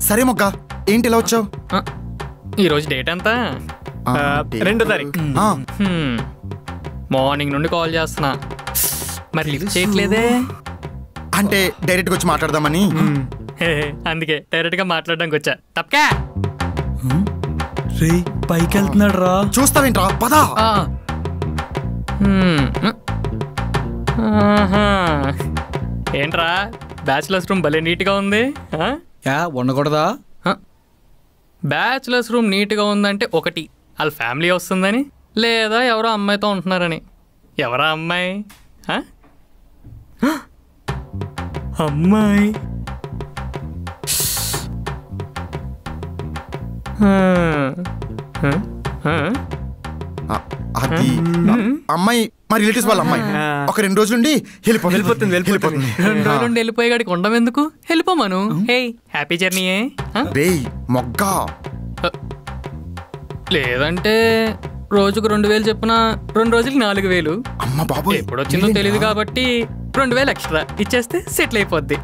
సరే మొగ్గ, ఏంటి ఇలా వచ్చావు? ఈరోజు డేట్ ఎంత? 2వ తారీఖు. మార్నింగ్ నుండి కాల్ చేస్తున్నా, మరి లిఫ్ట్ చేయట్లేదే. అంటే డైరెక్ట్గా వచ్చి మాట్లాడదామని. అందుకే డైరెక్ట్గా మాట్లాడడానికి వచ్చా. తప్పకా రే పైకి వెళ్తున్నాడు రా. చూస్తావేంట్రా, పదా. ఏంట్రా బ్యాచిలర్స్ రూమ్ భలే నీట్గా ఉంది. ఉండకూడదా? బ్యాచిలర్స్ రూమ్ నీట్గా ఉందంటే ఒకటి వాళ్ళ ఫ్యామిలీ వస్తుందని, లేదా ఎవరో అమ్మాయితో ఉంటున్నారని. ఎవరా అమ్మాయి? అమ్మాయి అది అమ్మాయి మా రిలేటివ్స్ వాళ్ళ అమ్మాయి. ఒక 2 రోజులు నుండి వెళ్ళిపోతుంది. 2 రోజులు నుండి వెళ్ళిపోయేగాడికి ఉండడం ఎందుకు? వెళ్ళిపోమాను. Hey happy జర్నీయే. మొగ్గా లేదంటే రోజుకు 2000 చెప్పిన 2 రోజులకి 4000. అమ్మ బాబు ఎప్పుడు వచ్చిందో తెలియదు కాబట్టి 2000 ఎక్స్ట్రా ఇచ్చేస్తే సెటిల్ అయిపోద్ది.